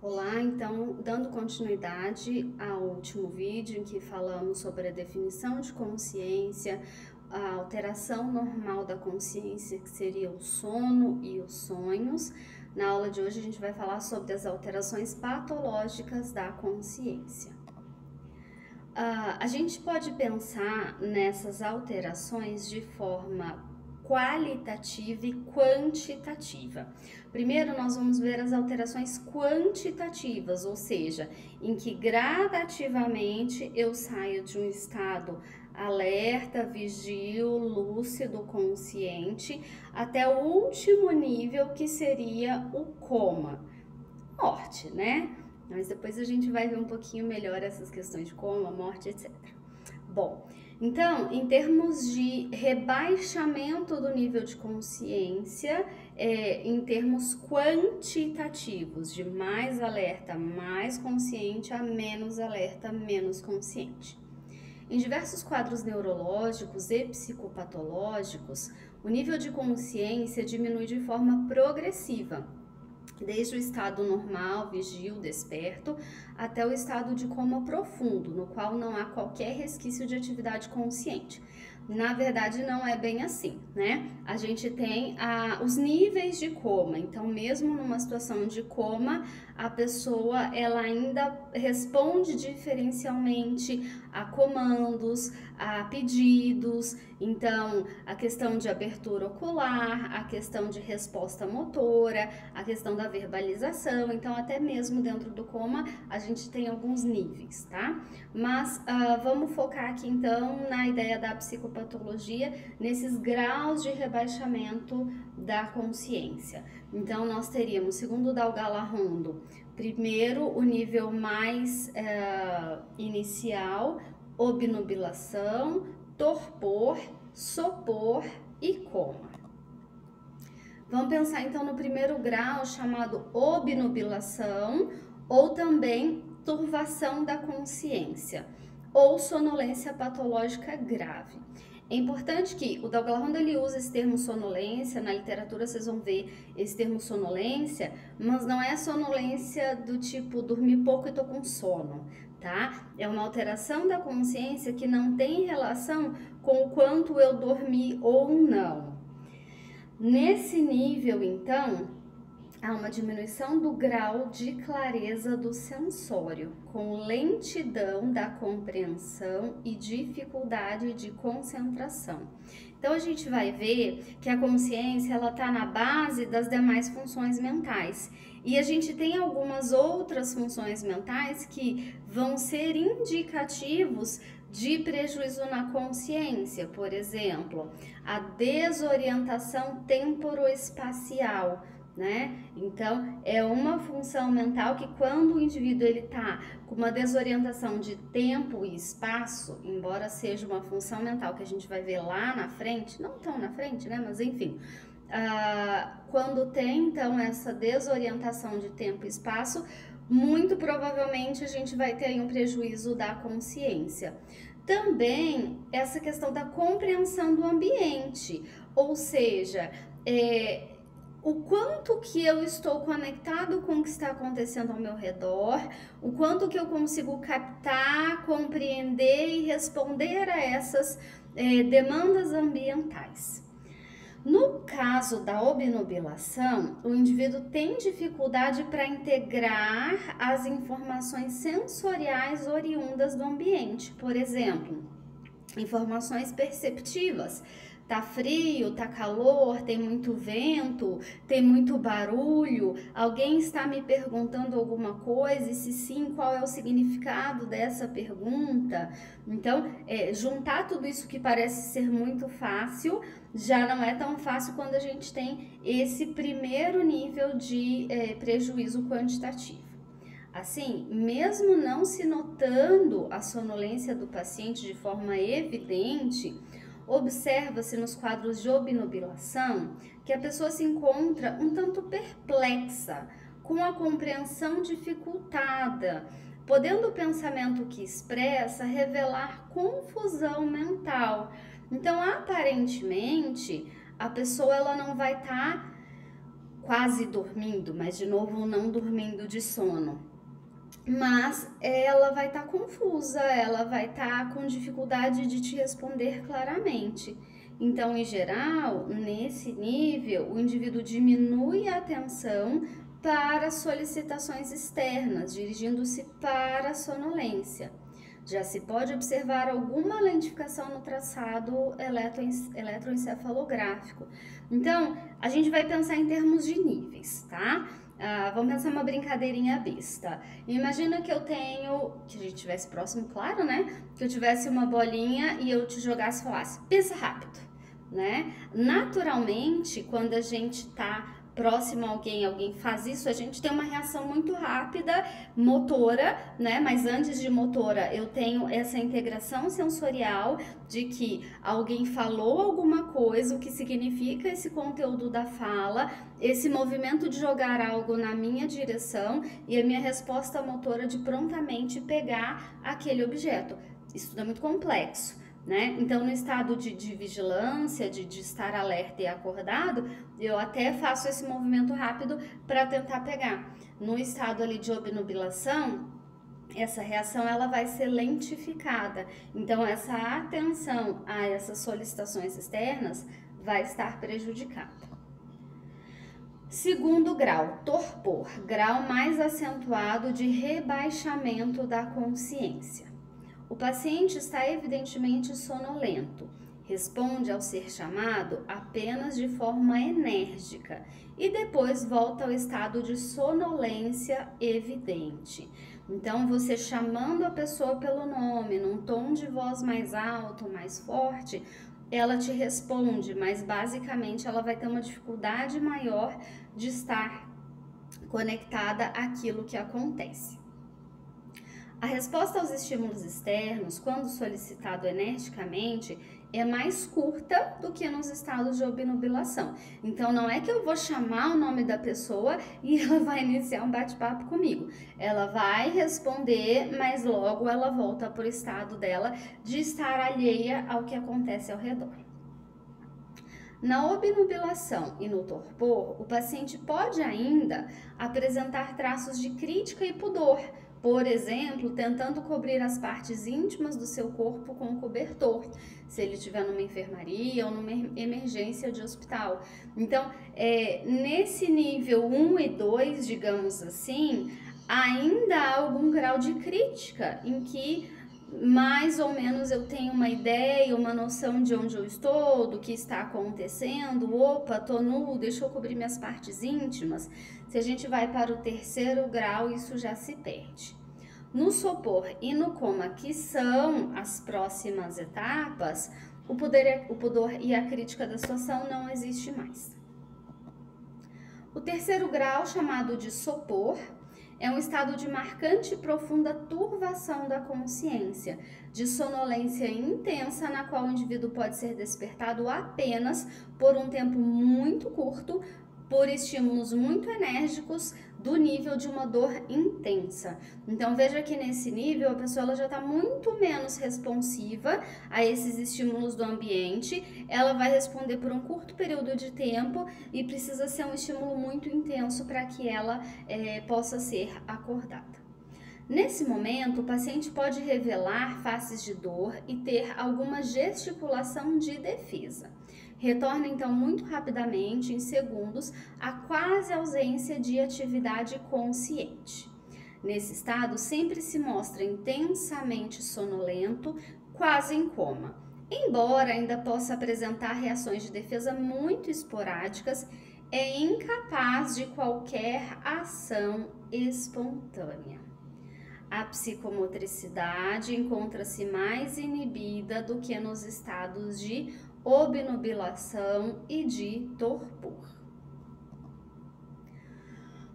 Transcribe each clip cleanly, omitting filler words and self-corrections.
Olá, então, dando continuidade ao último vídeo em que falamos sobre a definição de consciência, a alteração normal da consciência, que seria o sono e os sonhos. Na aula de hoje a gente vai falar sobre as alterações patológicas da consciência. A gente pode pensar nessas alterações de forma qualitativa e quantitativa. Primeiro, nós vamos ver as alterações quantitativas, ou seja, em que gradativamente eu saio de um estado alerta, vigil, lúcido, consciente, até o último nível que seria o coma, morte, né? Mas depois a gente vai ver um pouquinho melhor essas questões de coma, morte, etc. Bom, então, em termos de rebaixamento do nível de consciência, em termos quantitativos, de mais alerta, mais consciente, a menos alerta, menos consciente. Em diversos quadros neurológicos e psicopatológicos, o nível de consciência diminui de forma progressiva, desde o estado normal, vigil, desperto, até o estado de coma profundo, no qual não há qualquer resquício de atividade consciente. Na verdade, não é bem assim, né? A gente tem os níveis de coma, então mesmo numa situação de coma, a pessoa ela ainda responde diferencialmente a comandos, a pedidos, então a questão de abertura ocular, a questão de resposta motora, a questão da verbalização, então até mesmo dentro do coma a gente tem alguns níveis, tá? Mas vamos focar aqui então na ideia da psicopatologia, nesses graus de rebaixamento da consciência. Então nós teríamos, segundo Dalgala Rondo, primeiro o nível mais inicial, obnubilação, torpor, sopor e coma. Vamos pensar então no primeiro grau, chamado obnubilação, ou também turvação da consciência, ou sonolência patológica grave. É importante que o Dalgala Rondo ele usa esse termo sonolência, na literatura vocês vão ver esse termo sonolência, mas não é sonolência do tipo dormir pouco e tô com sono, tá? É uma alteração da consciência que não tem relação com o quanto eu dormi ou não. Nesse nível, então, há uma diminuição do grau de clareza do sensório, com lentidão da compreensão e dificuldade de concentração. Então a gente vai ver que a consciência ela está na base das demais funções mentais. E a gente tem algumas outras funções mentais que vão ser indicativos de prejuízo na consciência, por exemplo, a desorientação temporoespacial, né? Então, é uma função mental que quando o indivíduo ele tá com uma desorientação de tempo e espaço, embora seja uma função mental que a gente vai ver lá na frente, não tão na frente, né? Mas enfim, quando tem então essa desorientação de tempo e espaço, muito provavelmente a gente vai ter aí um prejuízo da consciência. Também essa questão da compreensão do ambiente, ou seja, o quanto que eu estou conectado com o que está acontecendo ao meu redor, o quanto que eu consigo captar, compreender e responder a essas demandas ambientais. No caso da obnubilação, o indivíduo tem dificuldade para integrar as informações sensoriais oriundas do ambiente, por exemplo, informações perceptivas. Tá frio, tá calor, tem muito vento, tem muito barulho, alguém está me perguntando alguma coisa e se sim, qual é o significado dessa pergunta? Então, juntar tudo isso que parece ser muito fácil, já não é tão fácil quando a gente tem esse primeiro nível de prejuízo quantitativo. Assim, mesmo não se notando a sonolência do paciente de forma evidente, observa-se nos quadros de obnubilação que a pessoa se encontra um tanto perplexa, com a compreensão dificultada, podendo o pensamento que expressa revelar confusão mental. Então, aparentemente, a pessoa ela não vai estar quase dormindo, mas de novo não dormindo de sono. Mas ela vai estar confusa, ela vai estar com dificuldade de te responder claramente. Então, em geral, nesse nível, o indivíduo diminui a atenção para solicitações externas, dirigindo-se para a sonolência. Já se pode observar alguma lentificação no traçado eletroencefalográfico. Então, a gente vai pensar em termos de níveis, tá? Vamos pensar uma brincadeirinha besta. Imagina que eu tenho, que a gente estivesse próximo, claro, né? Que eu tivesse uma bolinha e eu te jogasse e falasse, pensa rápido, né? Naturalmente, quando a gente tá próximo a alguém faz isso, a gente tem uma reação muito rápida, motora, né? Mas antes de motora, eu tenho essa integração sensorial de que alguém falou alguma coisa, o que significa esse conteúdo da fala, esse movimento de jogar algo na minha direção e a minha resposta motora de prontamente pegar aquele objeto. Isso tudo é muito complexo. Né? Então, no estado de vigilância, de estar alerta e acordado, eu até faço esse movimento rápido para tentar pegar. No estado ali de obnubilação, essa reação ela vai ser lentificada. Então, essa atenção a essas solicitações externas vai estar prejudicada. Segundo grau, torpor, grau mais acentuado de rebaixamento da consciência. O paciente está evidentemente sonolento, responde ao ser chamado apenas de forma enérgica e depois volta ao estado de sonolência evidente. Então, você chamando a pessoa pelo nome, num tom de voz mais alto, mais forte, ela te responde, mas basicamente ela vai ter uma dificuldade maior de estar conectada àquilo que acontece. A resposta aos estímulos externos, quando solicitado energicamente, é mais curta do que nos estados de obnubilação. Então, não é que eu vou chamar o nome da pessoa e ela vai iniciar um bate-papo comigo. Ela vai responder, mas logo ela volta para o estado dela de estar alheia ao que acontece ao redor. Na obnubilação e no torpor, o paciente pode ainda apresentar traços de crítica e pudor, por exemplo, tentando cobrir as partes íntimas do seu corpo com um cobertor, se ele estiver numa enfermaria ou numa emergência de hospital. Então, nesse nível 1 e 2, digamos assim, ainda há algum grau de crítica em que mais ou menos eu tenho uma ideia, uma noção de onde eu estou, do que está acontecendo. Opa, tô nu, deixa eu cobrir minhas partes íntimas. Se a gente vai para o terceiro grau, isso já se perde. No sopor e no coma, que são as próximas etapas, o pudor e a crítica da situação não existe mais. O terceiro grau, chamado de sopor, é um estado de marcante e profunda turvação da consciência, de sonolência intensa, na qual o indivíduo pode ser despertado apenas por um tempo muito curto, por estímulos muito enérgicos, do nível de uma dor intensa. Então, veja que nesse nível a pessoa ela já está muito menos responsiva a esses estímulos do ambiente, ela vai responder por um curto período de tempo e precisa ser um estímulo muito intenso para que ela possa ser acordada. Nesse momento, o paciente pode revelar faces de dor e ter alguma gesticulação de defesa. Retorna então muito rapidamente, em segundos, a quase ausência de atividade consciente. Nesse estado, sempre se mostra intensamente sonolento, quase em coma, embora ainda possa apresentar reações de defesa muito esporádicas, é incapaz de qualquer ação espontânea. A psicomotricidade encontra-se mais inibida do que nos estados de obnubilação e de torpor.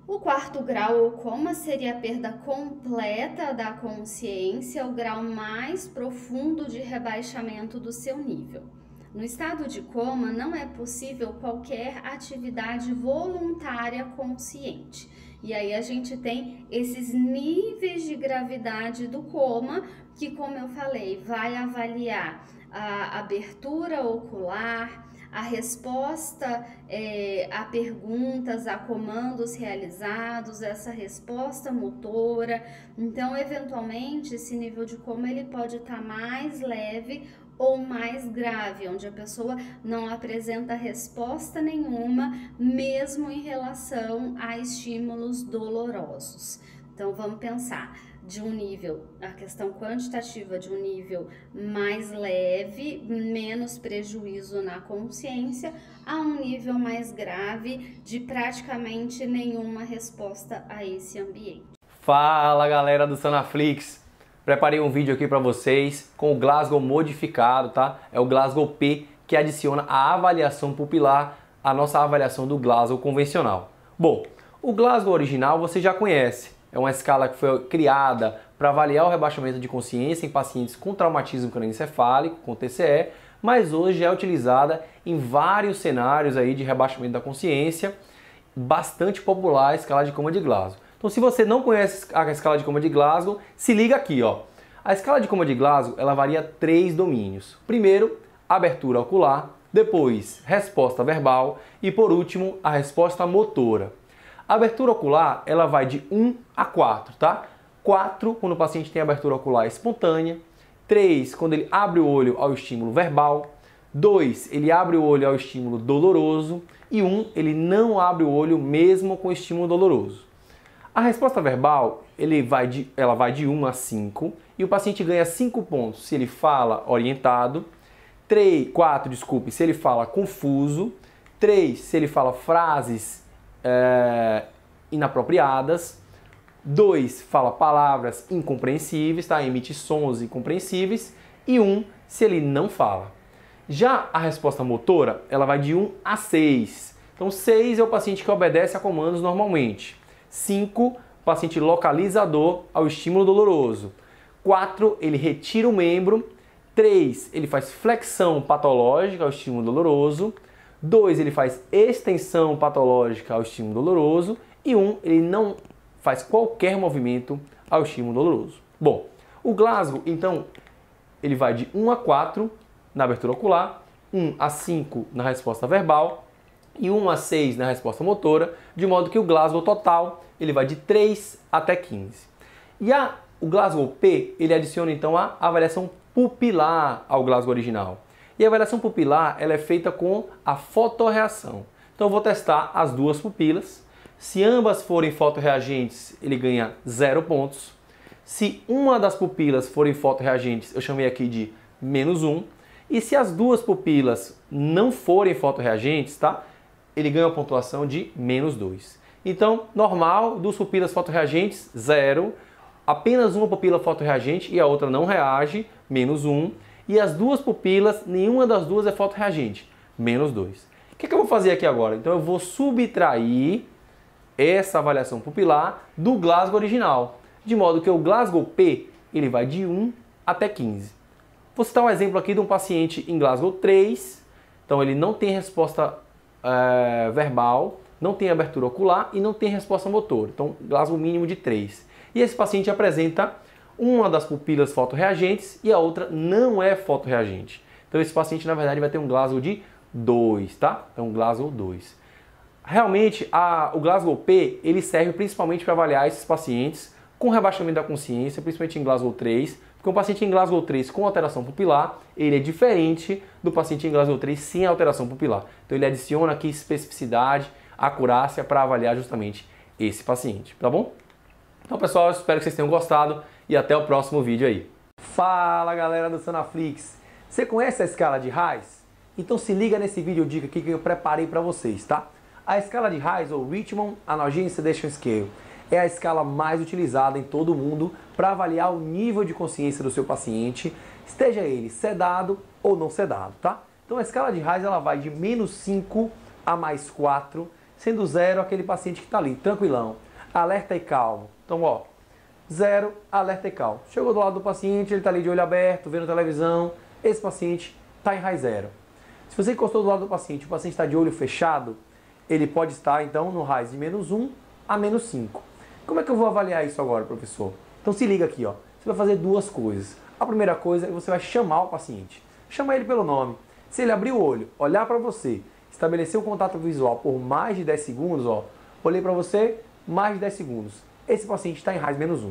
O quarto grau ou coma seria a perda completa da consciência, o grau mais profundo de rebaixamento do seu nível. No estado de coma, não é possível qualquer atividade voluntária consciente. E aí a gente tem esses níveis de gravidade do coma, que, como eu falei, vai avaliar a abertura ocular, a resposta a perguntas, a comandos realizados, essa resposta motora. Então, eventualmente, esse nível de coma ele pode estar mais leve ou mais grave, onde a pessoa não apresenta resposta nenhuma, mesmo em relação a estímulos dolorosos. Então, vamos pensar de um nível, a questão quantitativa de um nível mais leve, menos prejuízo na consciência, a um nível mais grave de praticamente nenhuma resposta a esse ambiente. Fala, galera do Sanaflix! Preparei um vídeo aqui para vocês com o Glasgow modificado, tá? É o Glasgow P, que adiciona a avaliação pupilar à nossa avaliação do Glasgow convencional. Bom, o Glasgow original você já conhece. É uma escala que foi criada para avaliar o rebaixamento de consciência em pacientes com traumatismo crânioencefálico, com TCE, mas hoje é utilizada em vários cenários aí de rebaixamento da consciência, bastante popular a escala de coma de Glasgow. Então, se você não conhece a escala de coma de Glasgow, se liga aqui, ó. A escala de coma de Glasgow, ela varia 3 domínios. Primeiro, abertura ocular, depois, resposta verbal e, por último, a resposta motora. A abertura ocular, ela vai de 1 a 4, tá? 4, quando o paciente tem abertura ocular espontânea. 3, quando ele abre o olho ao estímulo verbal. 2, ele abre o olho ao estímulo doloroso. E 1, ele não abre o olho mesmo com estímulo doloroso. A resposta verbal, ela vai de 1 a 5 e o paciente ganha 5 pontos se ele fala orientado, 4, se ele fala confuso, 3, se ele fala frases inapropriadas, 2, fala palavras incompreensíveis, tá? Emite sons incompreensíveis, e 1, se ele não fala. Já a resposta motora, ela vai de 1 a 6. Então 6 é o paciente que obedece a comandos normalmente. 5, paciente localizador ao estímulo doloroso. 4, ele retira o membro. 3, ele faz flexão patológica ao estímulo doloroso. 2, ele faz extensão patológica ao estímulo doloroso. E 1, ele não faz qualquer movimento ao estímulo doloroso. Bom, o Glasgow, então, ele vai de 1 a 4 na abertura ocular, 1 a 5 na resposta verbal e 1 a 6 na resposta motora, de modo que o Glasgow total ele vai de 3 até 15. E o Glasgow P, ele adiciona então a avaliação pupilar ao Glasgow original. E a avaliação pupilar ela é feita com a fotorreação. Então eu vou testar as duas pupilas. Se ambas forem fotorreagentes, ele ganha 0 pontos. Se uma das pupilas forem fotorreagentes, eu chamei aqui de -1. E se as duas pupilas não forem fotorreagentes, tá? Ele ganha uma pontuação de -2. Então, normal, duas pupilas fotorreagentes, 0. Apenas uma pupila fotorreagente e a outra não reage, -1. E as duas pupilas, nenhuma das duas é fotorreagente, -2. O que eu vou fazer aqui agora? Então eu vou subtrair essa avaliação pupilar do Glasgow original, de modo que o Glasgow P ele vai de 1 até 15. Vou citar um exemplo aqui de um paciente em Glasgow 3, então ele não tem resposta verbal, não tem abertura ocular e não tem resposta motora, então Glasgow mínimo de 3. E esse paciente apresenta uma das pupilas fotorreagentes e a outra não é fotorreagente. Então esse paciente na verdade vai ter um Glasgow de 2, tá? Então Glasgow 2. Realmente o Glasgow P ele serve principalmente para avaliar esses pacientes com rebaixamento da consciência, principalmente em Glasgow 3, porque um paciente em Glasgow 3 com alteração pupilar, ele é diferente do paciente em Glasgow 3 sem alteração pupilar. Então ele adiciona aqui especificidade, acurácia para avaliar justamente esse paciente, tá bom? Então pessoal, eu espero que vocês tenham gostado e até o próximo vídeo aí. Fala galera do Sanaflix! Você conhece a escala de Reis? Então se liga nesse vídeo dica aqui que eu preparei para vocês, tá? A escala de Reis, ou Richmond Analgesia Sedation Scale, é a escala mais utilizada em todo o mundo para avaliar o nível de consciência do seu paciente, esteja ele sedado ou não sedado, tá? Então a escala de Reis ela vai de -5 a +4, sendo 0 aquele paciente que está ali, tranquilão, alerta e calmo. Então, ó, 0, alerta e calmo. Chegou do lado do paciente, ele está ali de olho aberto, vendo televisão, esse paciente está em Reis 0. Se você encostou do lado do paciente, o paciente está de olho fechado, ele pode estar, então, no Reis de -1 a -5. Como é que eu vou avaliar isso agora, professor? Então se liga aqui, ó. Você vai fazer duas coisas. A primeira coisa é que você vai chamar o paciente. Chama ele pelo nome. Se ele abrir o olho, olhar para você, estabelecer um contato visual por mais de 10 segundos, ó, olhei para você, mais de 10 segundos. Esse paciente está em RAIS -1.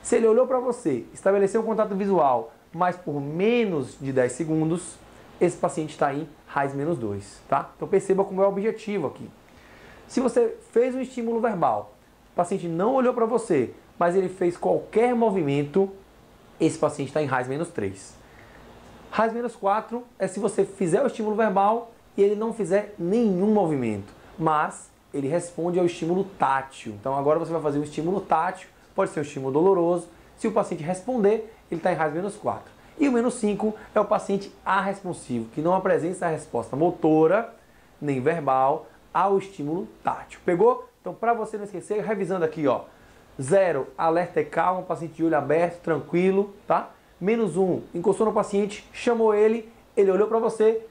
Se ele olhou para você, estabeleceu um contato visual, mas por menos de 10 segundos, esse paciente está em RAIS -2, tá? Então perceba como é o objetivo aqui. Se você fez um estímulo verbal, o paciente não olhou para você, mas ele fez qualquer movimento, esse paciente está em RAIS -3. RAIS -4 é se você fizer o estímulo verbal e ele não fizer nenhum movimento, mas ele responde ao estímulo tátil. Então agora você vai fazer um estímulo tátil, pode ser um estímulo doloroso. Se o paciente responder, ele está em RAIS -4. E o -5 é o paciente arresponsivo, que não apresenta a resposta motora, nem verbal, ao estímulo tátil. Pegou? Então, para você não esquecer, revisando aqui, ó. 0, alerta e calma, paciente de olho aberto, tranquilo, tá? -1, encostou no paciente, chamou ele olhou para você,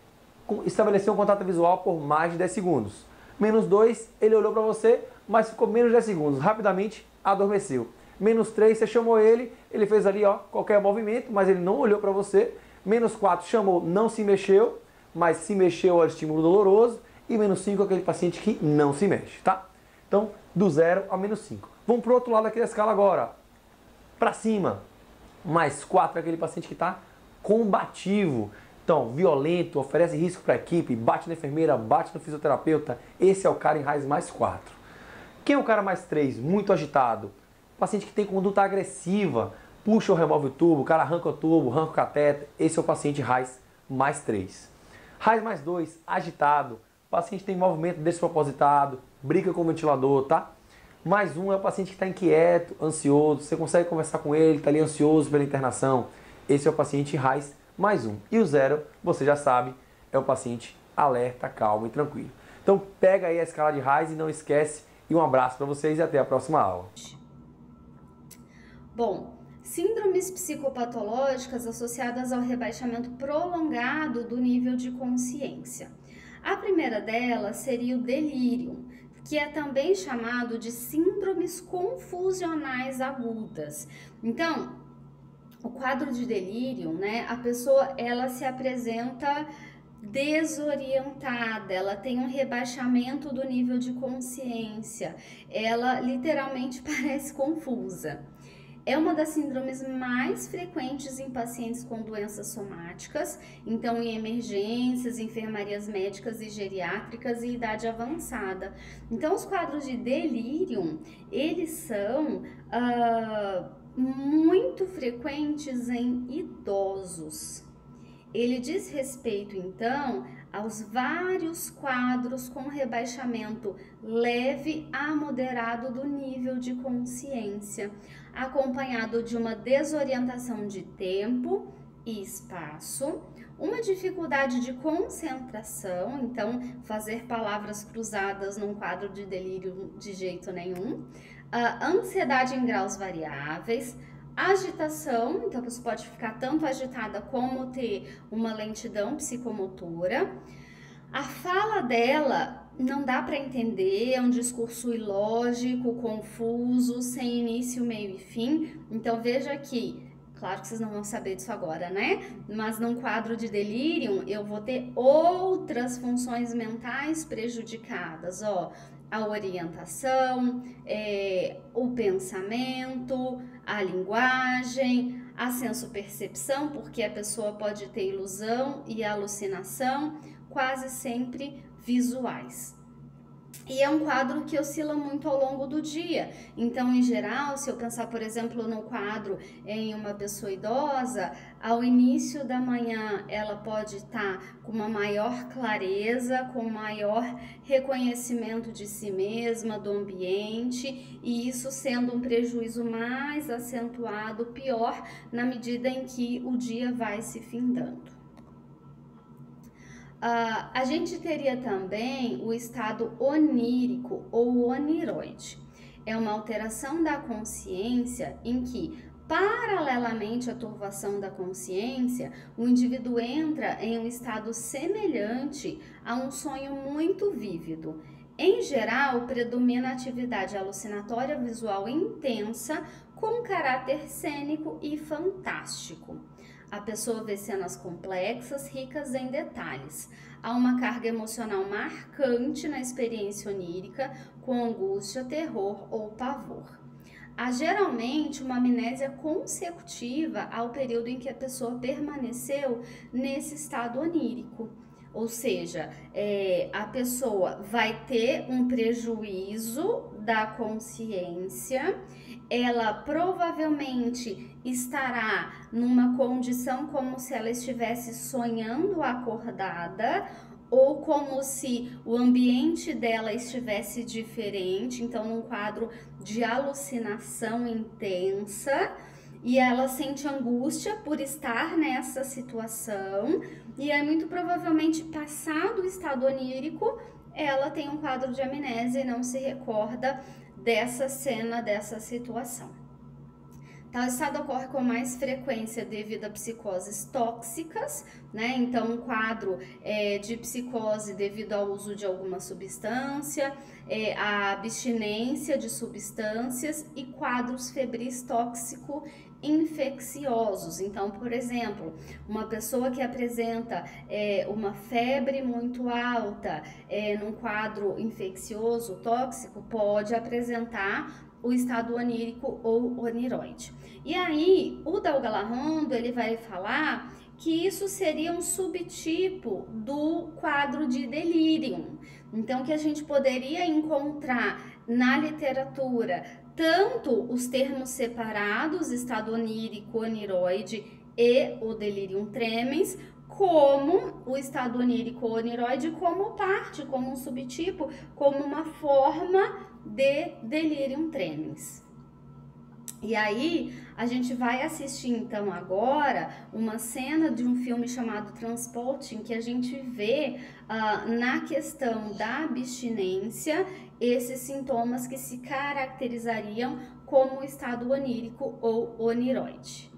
estabeleceu um contato visual por mais de 10 segundos. -2, ele olhou para você, mas ficou menos de 10 segundos, rapidamente adormeceu. -3, você chamou ele fez ali, ó, qualquer movimento, mas ele não olhou para você. -4, chamou, não se mexeu, mas se mexeu ao estímulo doloroso. E -5 é aquele paciente que não se mexe, tá? Então, do 0 ao -5. Vamos para o outro lado aqui da escala agora. Para cima, +4 é aquele paciente que está combativo. Então, violento, oferece risco para a equipe, bate na enfermeira, bate no fisioterapeuta. Esse é o cara em RAIS +4. Quem é o cara +3? Muito agitado. Paciente que tem conduta agressiva, puxa ou remove o tubo, o cara arranca o tubo, arranca o catéter. Esse é o paciente RAIS +3. RAIS +2, agitado. O paciente tem movimento despropositado, briga com o ventilador, tá? +1 é o paciente que está inquieto, ansioso, você consegue conversar com ele, está ali ansioso pela internação. Esse é o paciente RAIS +1. E o 0, você já sabe, é o paciente alerta, calmo e tranquilo. Então pega aí a escala de RAIS e não esquece. E um abraço para vocês e até a próxima aula. Bom, síndromes psicopatológicas associadas ao rebaixamento prolongado do nível de consciência. A primeira delas seria o delírio, que é também chamado de síndromes confusionais agudas. Então, o quadro de delírio, né, a pessoa ela se apresenta desorientada, ela tem um rebaixamento do nível de consciência, ela literalmente parece confusa. É uma das síndromes mais frequentes em pacientes com doenças somáticas, então em emergências, enfermarias médicas e geriátricas e idade avançada. Então os quadros de delírio, eles são muito frequentes em idosos. Ele diz respeito, então, aos vários quadros com rebaixamento leve a moderado do nível de consciência, acompanhado de uma desorientação de tempo e espaço, uma dificuldade de concentração, então fazer palavras cruzadas num quadro de delírio de jeito nenhum, ansiedade em graus variáveis, agitação, então você pode ficar tanto agitada como ter uma lentidão psicomotora. A fala dela não dá para entender, é um discurso ilógico, confuso, sem início, meio e fim. Então veja aqui, claro que vocês não vão saber disso agora, né? Mas num quadro de delírio eu vou ter outras funções mentais prejudicadas, ó. A orientação, o pensamento, a linguagem, a sensopercepção, porque a pessoa pode ter ilusão e alucinação, quase sempre visuais. E é um quadro que oscila muito ao longo do dia. Então, em geral, se eu pensar, por exemplo, no quadro em uma pessoa idosa, ao início da manhã ela pode estar com uma maior clareza, com maior reconhecimento de si mesma, do ambiente, e isso sendo um prejuízo mais acentuado, pior, na medida em que o dia vai se findando. A gente teria também o estado onírico ou oniroide. É uma alteração da consciência em que, paralelamente à turvação da consciência, o indivíduo entra em um estado semelhante a um sonho muito vívido. Em geral, predomina a atividade alucinatória visual intensa com caráter cênico e fantástico. A pessoa vê cenas complexas, ricas em detalhes. Há uma carga emocional marcante na experiência onírica, com angústia, terror ou pavor. Há geralmente uma amnésia consecutiva ao período em que a pessoa permaneceu nesse estado onírico. Ou seja, a pessoa vai ter um prejuízo da consciência, ela provavelmente estará numa condição como se ela estivesse sonhando acordada, ou como se o ambiente dela estivesse diferente, então num quadro de alucinação intensa, e ela sente angústia por estar nessa situação, e aí muito provavelmente, passado o estado onírico, ela tem um quadro de amnésia e não se recorda dessa cena, dessa situação. Tal estado ocorre com mais frequência devido a psicoses tóxicas, né? Então, um quadro de psicose devido ao uso de alguma substância, a abstinência de substâncias e quadros febris tóxico-infecciosos. Então, por exemplo, uma pessoa que apresenta uma febre muito alta num quadro infeccioso tóxico pode apresentar o estado onírico ou oniroide. E aí, o Dalgallarrondo, ele vai falar que isso seria um subtipo do quadro de delírio. Então, que a gente poderia encontrar na literatura tanto os termos separados, estado onírico, oniroide e o delirium tremens, como o estado onírico ou oniroide como parte, como um subtipo, como uma forma de delirium tremens. E aí, a gente vai assistir então agora uma cena de um filme chamado Transporting, que a gente vê na questão da abstinência esses sintomas que se caracterizariam como estado onírico ou oniroide.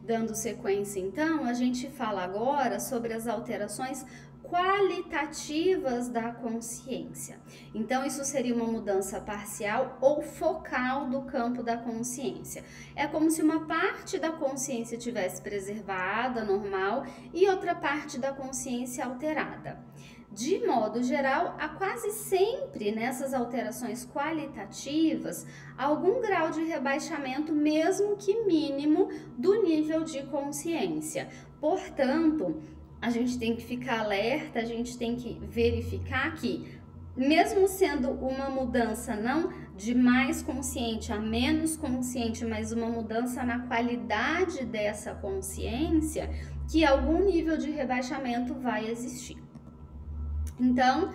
Dando sequência então, a gente fala agora sobre as alterações qualitativas da consciência. Então, isso seria uma mudança parcial ou focal do campo da consciência. É como se uma parte da consciência tivesse preservada, normal, e outra parte da consciência alterada. De modo geral, há quase sempre nessas alterações qualitativas algum grau de rebaixamento, mesmo que mínimo, do nível de consciência. Portanto, a gente tem que ficar alerta, a gente tem que verificar que, mesmo sendo uma mudança não de mais consciente a menos consciente, mas uma mudança na qualidade dessa consciência, que algum nível de rebaixamento vai existir. Então,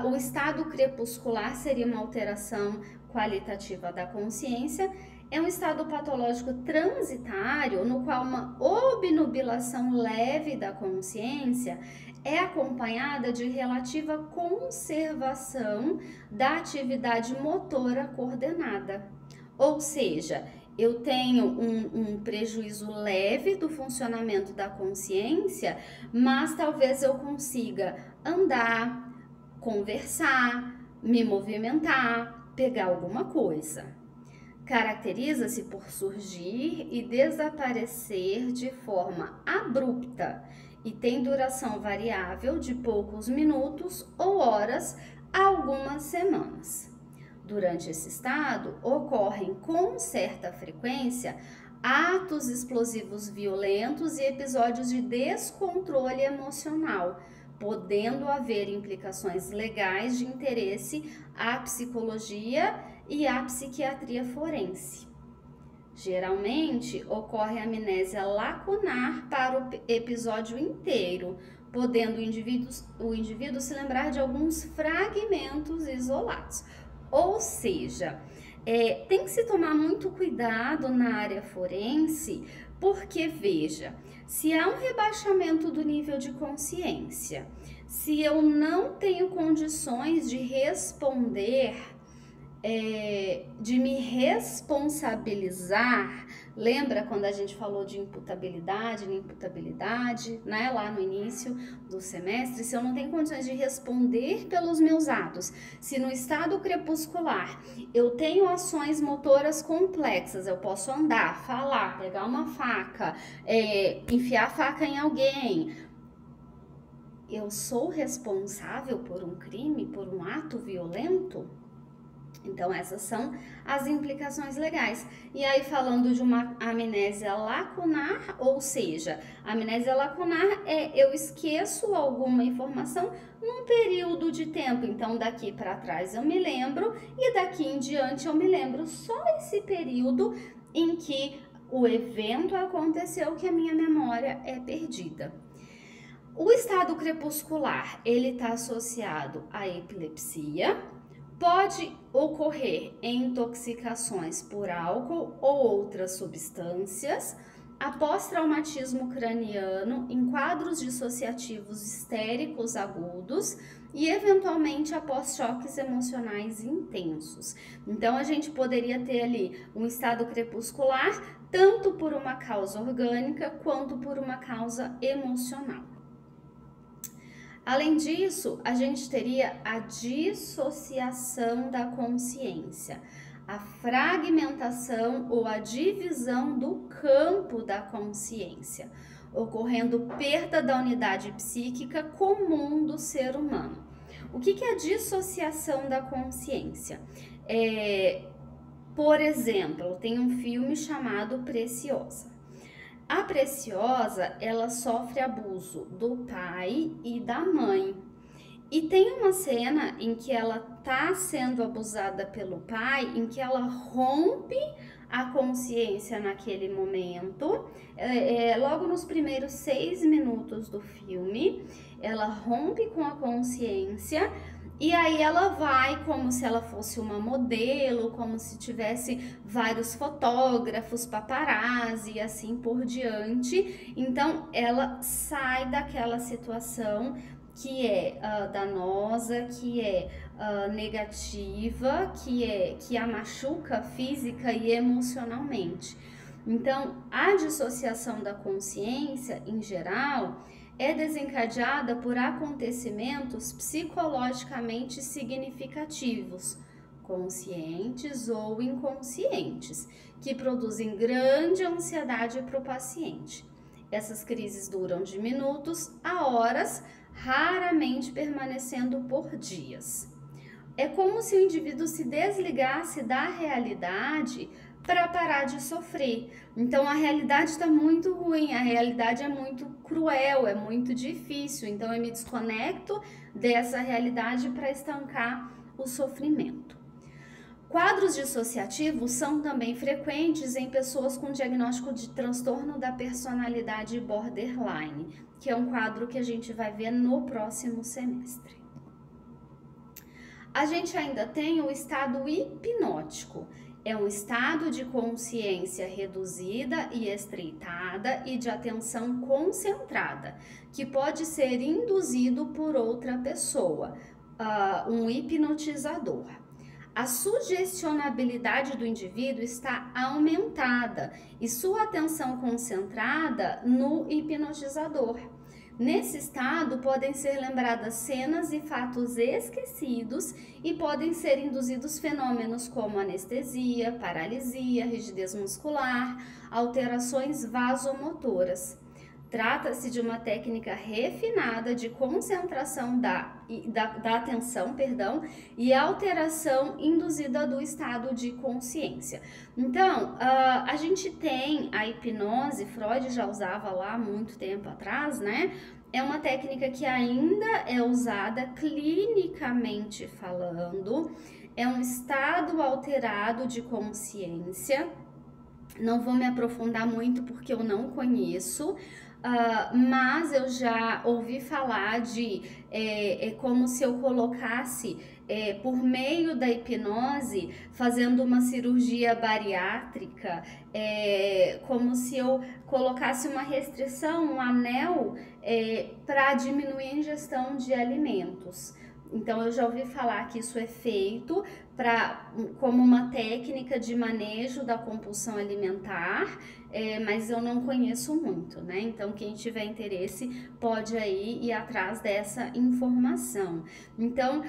o estado crepuscular seria uma alteração qualitativa da consciência. É um estado patológico transitário no qual uma obnubilação leve da consciência é acompanhada de relativa conservação da atividade motora coordenada. Ou seja, eu tenho um prejuízo leve do funcionamento da consciência, mas talvez eu consiga andar, conversar, me movimentar, pegar alguma coisa. Caracteriza-se por surgir e desaparecer de forma abrupta e tem duração variável de poucos minutos ou horas a algumas semanas. Durante esse estado, ocorrem com certa frequência atos explosivos violentos e episódios de descontrole emocional, podendo haver implicações legais de interesse à psicologia e à psiquiatria forense. Geralmente, ocorre amnésia lacunar para o episódio inteiro, podendo o indivíduo se lembrar de alguns fragmentos isolados. Ou seja, tem que se tomar muito cuidado na área forense, porque, veja, se há um rebaixamento do nível de consciência, se eu não tenho condições de responder de me responsabilizar. Lembra quando a gente falou de imputabilidade, né, lá no início do semestre? Se eu não tenho condições de responder pelos meus atos, se no estado crepuscular eu tenho ações motoras complexas, eu posso andar, falar, pegar uma faca, enfiar a faca em alguém, eu sou responsável por um crime, por um ato violento? Então, essas são as implicações legais. E aí, falando de uma amnésia lacunar, ou seja, amnésia lacunar eu esqueço alguma informação num período de tempo. Então, daqui para trás eu me lembro e daqui em diante eu me lembro só esse período em que o evento aconteceu, que a minha memória é perdida. O estado crepuscular, ele está associado à epilepsia. Pode ocorrer em intoxicações por álcool ou outras substâncias, após traumatismo craniano, em quadros dissociativos histéricos agudos e, eventualmente, após choques emocionais intensos. Então, a gente poderia ter ali um estado crepuscular, tanto por uma causa orgânica quanto por uma causa emocional. Além disso, a gente teria a dissociação da consciência, a fragmentação ou a divisão do campo da consciência, ocorrendo perda da unidade psíquica comum do ser humano. O que é a dissociação da consciência? Por exemplo, tem um filme chamado Preciosa. A Preciosa, ela sofre abuso do pai e da mãe. E tem uma cena em que ela tá sendo abusada pelo pai, em que ela rompe a consciência naquele momento. Logo nos primeiros 6 minutos do filme, ela rompe com a consciência. E aí ela vai como se ela fosse uma modelo, como se tivesse vários fotógrafos, paparazzi e assim por diante. Então ela sai daquela situação que é danosa, que é negativa, que a machuca física e emocionalmente. Então a dissociação da consciência, em geral, é desencadeada por acontecimentos psicologicamente significativos, conscientes ou inconscientes, que produzem grande ansiedade para o paciente. Essas crises duram de minutos a horas, raramente permanecendo por dias. É como se o indivíduo se desligasse da realidade para parar de sofrer. Então a realidade está muito ruim, a realidade é muito cruel, é muito difícil. Então eu me desconecto dessa realidade para estancar o sofrimento. Quadros dissociativos são também frequentes em pessoas com diagnóstico de transtorno da personalidade borderline, que é um quadro que a gente vai ver no próximo semestre. A gente ainda tem o estado hipnótico. É um estado de consciência reduzida e estreitada e de atenção concentrada, que pode ser induzido por outra pessoa, um hipnotizador. A sugestionabilidade do indivíduo está aumentada e sua atenção concentrada no hipnotizador. Nesse estado, podem ser lembradas cenas e fatos esquecidos e podem ser induzidos fenômenos como anestesia, paralisia, rigidez muscular, alterações vasomotoras. Trata-se de uma técnica refinada de concentração da atenção, e alteração induzida do estado de consciência. Então, a gente tem a hipnose, Freud já usava lá muito tempo atrás, né? É uma técnica que ainda é usada clinicamente falando, é um estado alterado de consciência. Não vou me aprofundar muito porque eu não conheço, mas eu já ouvi falar de como se eu colocasse, por meio da hipnose, fazendo uma cirurgia bariátrica, como se eu colocasse uma restrição, um anel, para diminuir a ingestão de alimentos. Então, eu já ouvi falar que isso é feito como uma técnica de manejo da compulsão alimentar, mas eu não conheço muito, né? Então, quem tiver interesse pode aí ir atrás dessa informação. Então,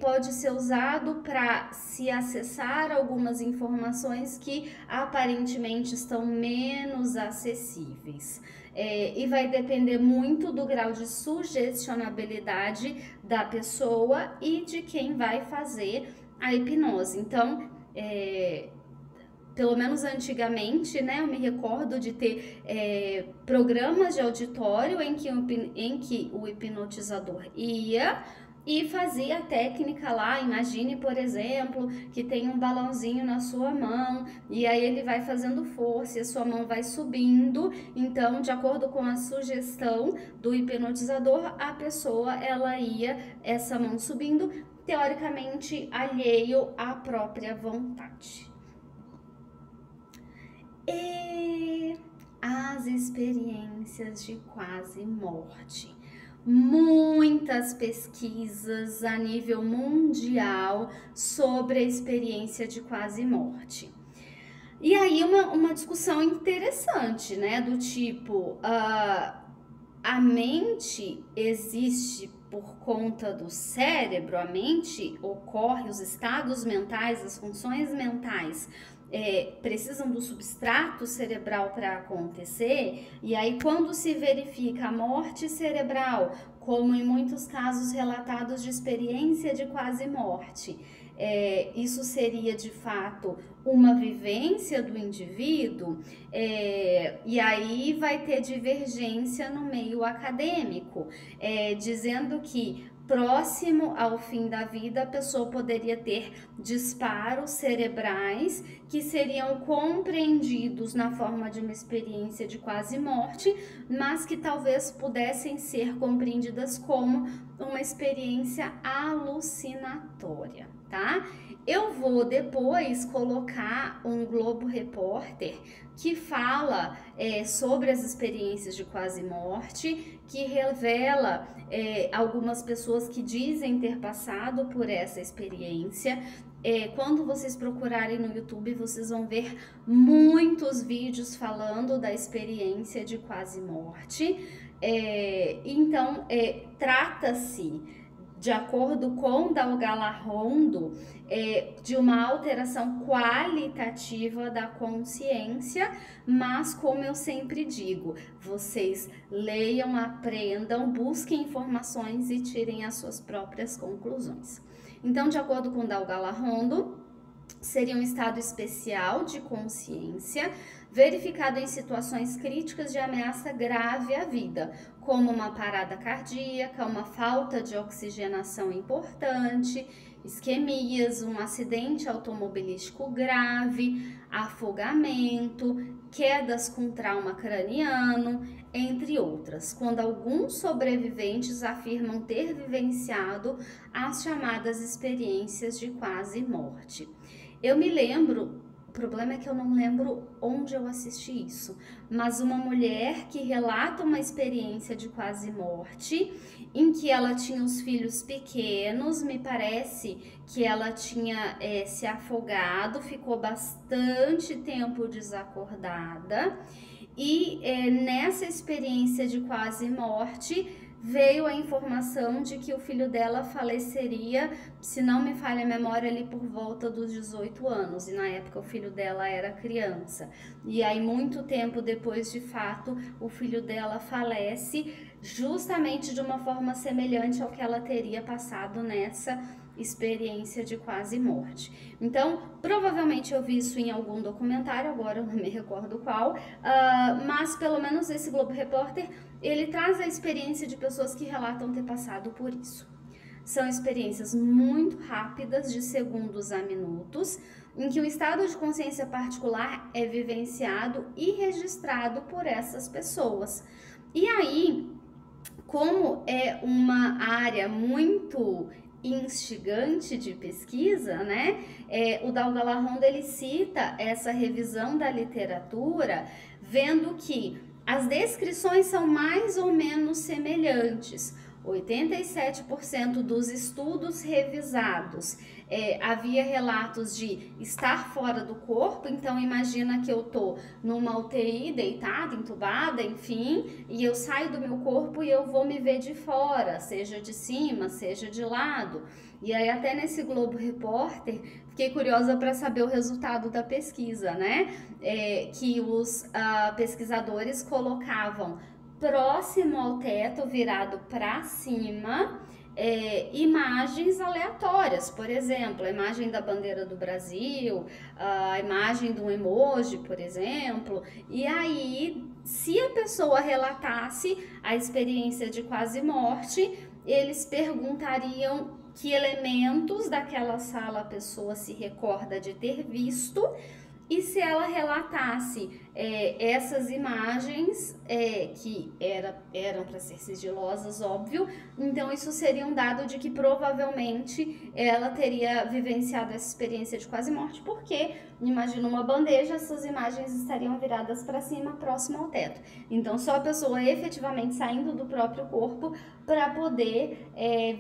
pode ser usado para se acessar algumas informações que aparentemente estão menos acessíveis. E vai depender muito do grau de sugestionabilidade da pessoa e de quem vai fazer a hipnose. Então, pelo menos antigamente, né, eu me recordo de ter programas de auditório em que o hipnotizador ia e fazia a técnica lá. Imagine, por exemplo, que tem um balãozinho na sua mão e aí ele vai fazendo força e a sua mão vai subindo. Então, de acordo com a sugestão do hipnotizador, a pessoa, ela ia essa mão subindo, teoricamente alheio à própria vontade. E as experiências de quase morte. Muitas pesquisas a nível mundial sobre a experiência de quase morte. E aí uma discussão interessante, né? Do tipo, a mente existe por conta do cérebro, a mente ocorre, os estados mentais, as funções mentais precisam do substrato cerebral para acontecer, e aí quando se verifica a morte cerebral, como em muitos casos relatados de experiência de quase morte, isso seria de fato uma vivência do indivíduo, e aí vai ter divergência no meio acadêmico, dizendo que próximo ao fim da vida, a pessoa poderia ter disparos cerebrais que seriam compreendidos na forma de uma experiência de quase morte, mas que talvez pudessem ser compreendidas como uma experiência alucinatória, tá? Eu vou depois colocar um Globo Repórter que fala sobre as experiências de quase morte, que revela algumas pessoas que dizem ter passado por essa experiência. Quando vocês procurarem no YouTube, vocês vão ver muitos vídeos falando da experiência de quase morte. Então, trata-se, de acordo com Dalgala-Rondo, de uma alteração qualitativa da consciência, mas como eu sempre digo, vocês leiam, aprendam, busquem informações e tirem as suas próprias conclusões. Então, de acordo com Dalgala-Rondo, seria um estado especial de consciência verificado em situações críticas de ameaça grave à vida, como uma parada cardíaca, uma falta de oxigenação importante, isquemias, um acidente automobilístico grave, afogamento, quedas com trauma craniano, entre outras, quando alguns sobreviventes afirmam ter vivenciado as chamadas experiências de quase morte. Eu me lembro, o problema é que eu não lembro onde eu assisti isso, mas uma mulher que relata uma experiência de quase morte, em que ela tinha os filhos pequenos, me parece que ela tinha se afogado, ficou bastante tempo desacordada, e nessa experiência de quase morte, veio a informação de que o filho dela faleceria, se não me falha a memória, ali por volta dos 18 anos, e na época o filho dela era criança. E aí, muito tempo depois, de fato, o filho dela falece, justamente de uma forma semelhante ao que ela teria passado nessa experiência de quase morte. Então, provavelmente eu vi isso em algum documentário, agora eu não me recordo qual, mas pelo menos esse Globo Repórter, ele traz a experiência de pessoas que relatam ter passado por isso. São experiências muito rápidas, de segundos a minutos, em que o estado de consciência particular é vivenciado e registrado por essas pessoas. E aí, como é uma área muito instigante de pesquisa, né? O Dalgala-Rondo, ele cita essa revisão da literatura, vendo que as descrições são mais ou menos semelhantes. 87% dos estudos revisados havia relatos de estar fora do corpo. Então imagina que eu tô numa UTI, deitada, entubada, enfim, e eu saio do meu corpo e eu vou me ver de fora, seja de cima, seja de lado. E aí até nesse Globo Repórter, fiquei curiosa para saber o resultado da pesquisa, né? Que os pesquisadores colocavam próximo ao teto, virado para cima, imagens aleatórias, por exemplo, a imagem da bandeira do Brasil, a imagem de um emoji, por exemplo. E aí, se a pessoa relatasse a experiência de quase morte, eles perguntariam que elementos daquela sala a pessoa se recorda de ter visto. E se ela relatasse essas imagens, que eram para ser sigilosas, óbvio, então isso seria um dado de que provavelmente ela teria vivenciado essa experiência de quase morte, porque, imagina uma bandeja, essas imagens estariam viradas para cima, próximo ao teto. Então só a pessoa efetivamente saindo do próprio corpo para poder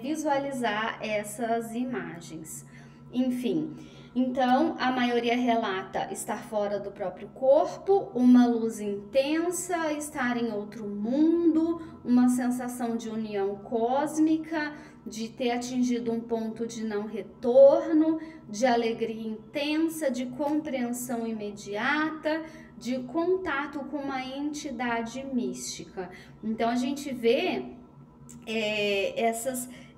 visualizar essas imagens. Enfim. Então, a maioria relata estar fora do próprio corpo, uma luz intensa, estar em outro mundo, uma sensação de união cósmica, de ter atingido um ponto de não retorno, de alegria intensa, de compreensão imediata, de contato com uma entidade mística. Então, a gente vê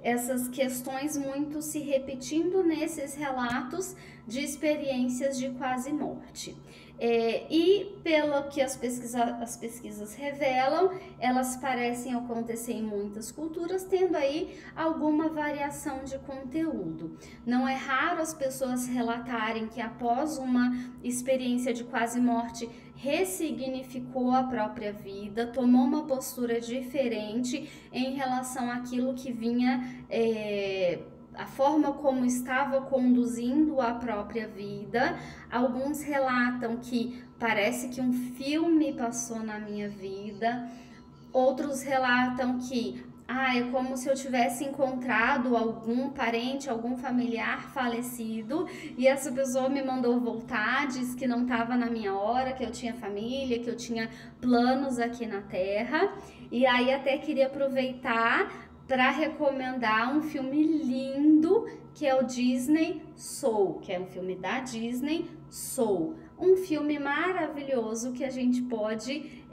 essas questões muito se repetindo nesses relatos de experiências de quase morte. E pelo que as pesquisas revelam, elas parecem acontecer em muitas culturas, tendo aí alguma variação de conteúdo. Não é raro as pessoas relatarem que após uma experiência de quase morte ressignificou a própria vida, tomou uma postura diferente em relação àquilo que vinha, a forma como estava conduzindo a própria vida. Alguns relatam que parece que um filme passou na minha vida, outros relatam que é como se eu tivesse encontrado algum parente, algum familiar falecido e essa pessoa me mandou voltar, disse que não estava na minha hora, que eu tinha família, que eu tinha planos aqui na Terra. E aí até queria aproveitar para recomendar um filme lindo que é o Disney Soul, que é um filme da Disney, Soul. Um filme maravilhoso que a gente pode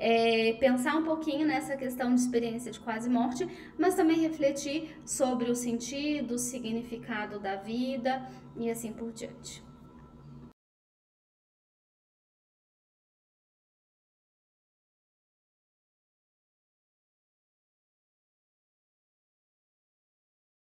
pensar um pouquinho nessa questão de experiência de quase morte, mas também refletir sobre o sentido, o significado da vida e assim por diante.